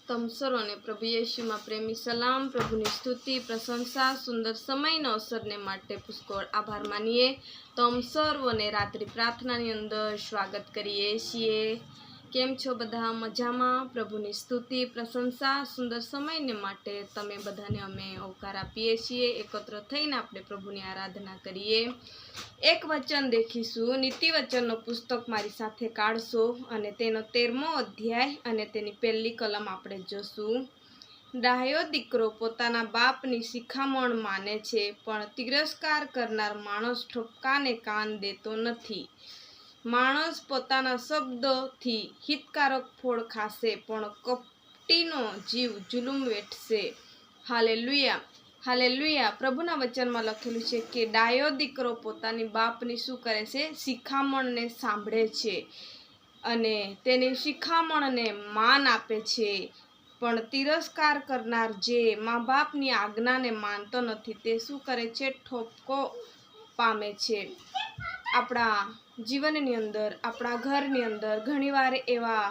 તમ સર્વને પ્રભુ યેશુમાં પ્રેમી સલામ, પ્રભુની સ્તુતિ પ્રશંસા સુંદર સમયનો અવસરને માટે પુષ્કળ આભાર માનીએ. તમ સર્વને રાત્રિ પ્રાર્થનાની અંદર સ્વાગત કરીએ છીએ. કેમ છો બધા? મજામાં? પ્રભુની સ્તુતિ પ્રશંસા સુંદર સમયને માટે તમે બધાને અમે આવકાર આપીએ છીએ. એકત્ર થઈને આપણે પ્રભુની આરાધના કરીએ. એક વચન દેખીશું. નીતિવચનનો પુસ્તક મારી સાથે કાઢશો અને તેનો 13મો અધ્યાય અને તેની પહેલી કલમ આપણે જોશું. ડાહ્યો દીકરો પોતાના બાપની શિખામણ માને છે, પણ તિરસ્કાર કરનાર માણસ ઠપકાને કાન દેતો નથી. માણસ પોતાના શબ્દોથી હિતકારક ફળ ખાશે, પણ કપટીનો જીવ જુલુમ વેઠશે. Hallelujah, hallelujah. પ્રભુના વચનમાં લખેલું છે કે ડાયો દીકરો પોતાની બાપની શું કરે છે? શિખામણને સાંભળે છે અને તેની શિખામણને માન આપે છે. પણ તિરસ્કાર કરનાર જે મા બાપની આજ્ઞાને માનતો નથી તે શું કરે છે? ઠપકો પામે છે. આપણા જીવનની અંદર, આપણા ઘરની અંદર ઘણીવાર એવા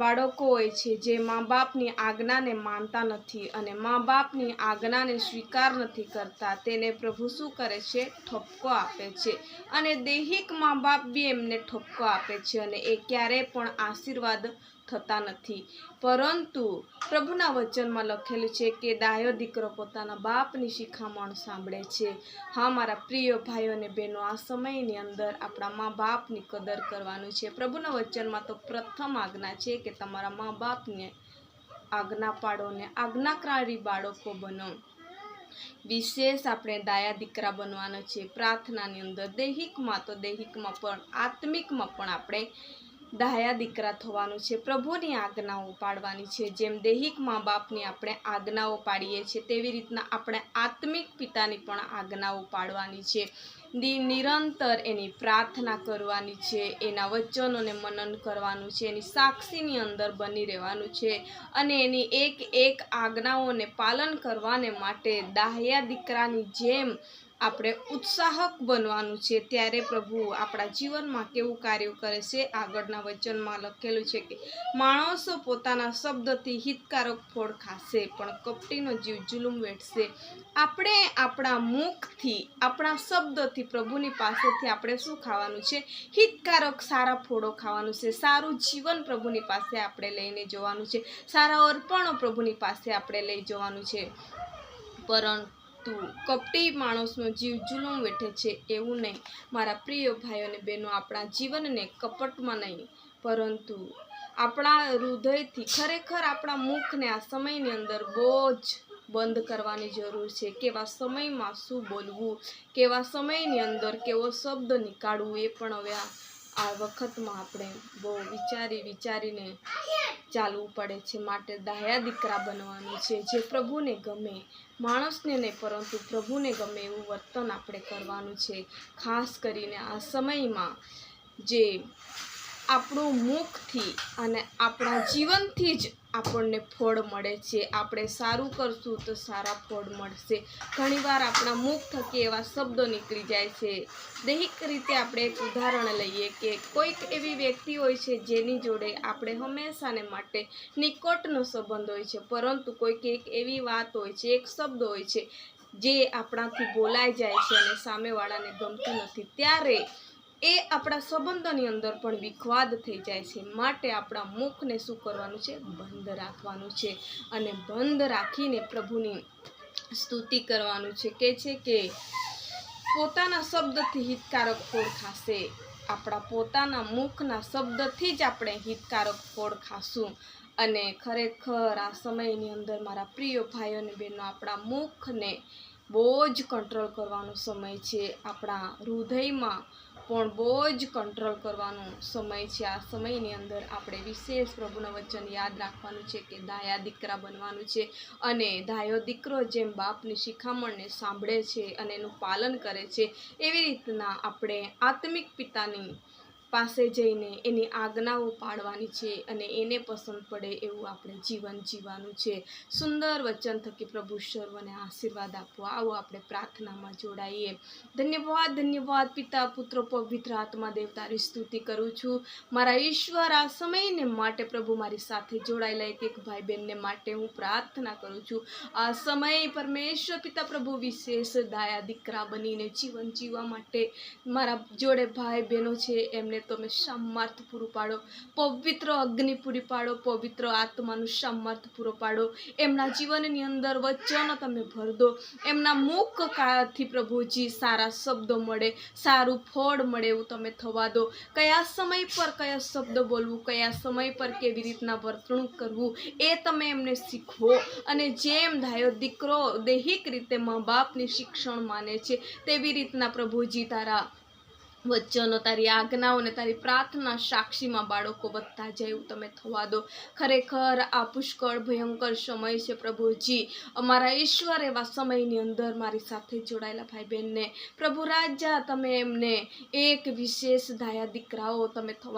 બાળકો હોય છે જે મા બાપની આજ્ઞાને માનતા નથી અને મા બાપની આજ્ઞાને સ્વીકાર નથી કરતા. તેને પ્રભુ શું કરે છે? ઠપકો આપે છે. અને દૈહિક મા બાપ બી એમને ઠપકો આપે છે અને એ ક્યારેય પણ આશીર્વાદ થતા નથી. પરંતુ પ્રભુના વચનમાં લખેલું છે કે ડાયો દીકરો પોતાના બાપની શિખામણ સાંભળે છે. હા મારા પ્રિય ભાઈઓ અને બહેનો, આ સમયની અંદર આપણા મા બાપની કદર કરવાનું છે. પ્રભુના વચનમાં તો પ્રથમ આજ્ઞા છે કે તમારા મા બાપને આજ્ઞા પાડો ને આજ્ઞાકારી બાળકો બનો. વિશેષ આપણે ડાયા દીકરા બનવાનો છે પ્રાર્થનાની અંદર. દૈહિકમાં તો દૈહિકમાં પણ આત્મિકમાં પણ આપણે ડાયા દીકરા થવાનું છે. પ્રભુની આજ્ઞાઓ પાડવાની છે. જેમ દૈહિક મા બાપની આપણે આજ્ઞાઓ પાડીએ છીએ તેવી રીતના આપણે આત્મિક પિતાની પણ આજ્ઞાઓ પાડવાની છે. નિરંતર એની પ્રાર્થના કરવાની છે, એના વચનોને મનન કરવાનું છે, એની સાક્ષીની અંદર બની રહેવાનું છે અને એની એક એક આજ્ઞાઓને પાલન કરવાને માટે ડાહ્યા દીકરાની જેમ આપણે ઉત્સાહક બનવાનું છે. ત્યારે પ્રભુ આપણા જીવનમાં કેવું કાર્ય કરે છે? આગળના વચનમાં લખેલું છે કે માણસો પોતાના શબ્દથી હિતકારક ફળ ખાશે, પણ કપટીનો જીવ જુલુમ વેઠશે. આપણે આપણા મુખથી, આપણા શબ્દોથી પ્રભુની પાસેથી આપણે શું ખાવાનું છે? હિતકારક સારા ફળો ખાવાનું છે. સારું જીવન પ્રભુની પાસે આપણે લઈને જવાનું છે. સારા અર્પણો પ્રભુની પાસે આપણે લઈ જવાનું છે. પરંતુ કપટી માણસનો જીવ જુલુમ વેઠે છે એવું નહીં. મારા પ્રિય ભાઈઓ અને બહેનો, આપણા જીવનને કપટમાં નહીં પરંતુ આપણા હૃદયથી, ખરેખર આપણા મુખને આ સમયની અંદર બહુ જ બંધ કરવાની જરૂર છે. કેવા સમયમાં શું બોલવું, કેવા સમયની અંદર કેવો શબ્દ નીકાળવું, એ પણ હવે આ વખતમાં આપણે બહુ વિચારીને ચાલવું પડે છે. માટે ડાહ્યા દીકરા બનવાનું છે, જે પ્રભુને ગમે. માણસને નહીં પરંતુ પ્રભુને ગમે એવું વર્તન આપણે કરવાનું છે. ખાસ કરીને આ સમયમાં જે આપણું મુખથી અને આપણા જીવનથી જ આપણને ફળ મળે છે. આપણે સારું કરશું તો સારા ફળ મળશે. ઘણીવાર આપણા મુખ થકી એવા શબ્દો નીકળી જાય છે. દૈહિક રીતે આપણે એક ઉદાહરણ લઈએ કે કોઈક એવી વ્યક્તિ હોય છે જેની જોડે આપણે હંમેશાને માટે નિકટનો સંબંધ હોય છે, પરંતુ કોઈક એક એવી વાત હોય છે, એક શબ્દ હોય છે જે આપણાથી બોલાઈ જાય છે અને સામેવાળાને ગમતું નથી. ત્યારે એ આપણા સંબંધોની અંદર પણ વિખવાદ થઈ જાય છે. માટે આપણા મુખને શું કરવાનું છે? બંધ રાખવાનું છે અને બંધ રાખીને પ્રભુની સ્તુતિ કરવાનું છે. કે છે કે પોતાના શબ્દથી હિતકારક ફળ ખાશે. આપણા પોતાના મુખના શબ્દથી જ આપણે હિતકારક ફળ ખાશું. અને ખરેખર આ સમયની અંદર મારા પ્રિય ભાઈઓ અને બહેનો, આપણા મુખને બહુ જ કંટ્રોલ કરવાનો સમય છે. આપણા હૃદયમાં પણ બહુ જ કંટ્રોલ કરવાનો સમય છે. આ સમયની અંદર આપણે વિશેષ પ્રભુના વચન યાદ રાખવાનું છે કે ડાહ્યા દીકરા બનવાનું છે. અને ડાહ્યો દીકરો જેમ બાપની શિખામણને સાંભળે છે અને એનું પાલન કરે છે, એવી રીતના આપણે આત્મિક પિતાની પાસે જઈને એની આજ્ઞાઓ પાળવાની છે અને એને પસંદ પડે એવું આપણે જીવન જીવવાનું છે. સુંદર વચન થકી પ્રભુ સર્વને આશીર્વાદ આપો. આવો આપણે પ્રાર્થનામાં જોડાઈએ. ધન્યવાદ ધન્યવાદ પિતા પુત્ર પવિત્ર આત્મા દેવ, તારી સ્તુતિ કરું છું મારા ઈશ્વર. આ સમયને માટે પ્રભુ મારી સાથે જોડાયેલા એક ભાઈ બહેનને માટે હું પ્રાર્થના કરું છું. આ સમય પરમેશ્વર પિતા પ્રભુ વિશેષ દાયા દીકરા બનીને જીવન જીવવા માટે મારા જોડે ભાઈ બહેનો છે, એમને તમે સામર્થ પૂરું પાડો, પવિત્ર અગ્નિ પૂરી પાડો, પવિત્ર આત્માનું સામર્થ પૂરો પાડો. એમના જીવનની અંદર વચનો તમે ભર દો. એમના મુખથી પ્રભુજી સારા શબ્દો મળે, સારું ફળ મળે એવું તમે થવા દો. કયા સમય પર કયા શબ્દ બોલવું, કયા સમય પર કેવી રીતના વર્તણૂક કરવું, એ તમે એમને શીખવો. અને જેમ ધાયો દીકરો દૈહિક રીતે મા બાપની શિક્ષણ માને છે, તેવી રીતના પ્રભુજી તારા વચનો, તારી આજ્ઞાઓને તારી પ્રાર્થના સાક્ષીમાં બાળકો વધતા જાય એવું તમે થવા દો. ખરેખર આ પુષ્કળ ભયંકર સમય છે પ્રભુજી. અમારા ઈશ્વર એવા સમયની અંદર મારી સાથે જોડાયેલા ભાઈ બહેનને પ્રભુ રાજા તમે એમને એક વિશેષ ધાયા દીકરાઓ તમે થવા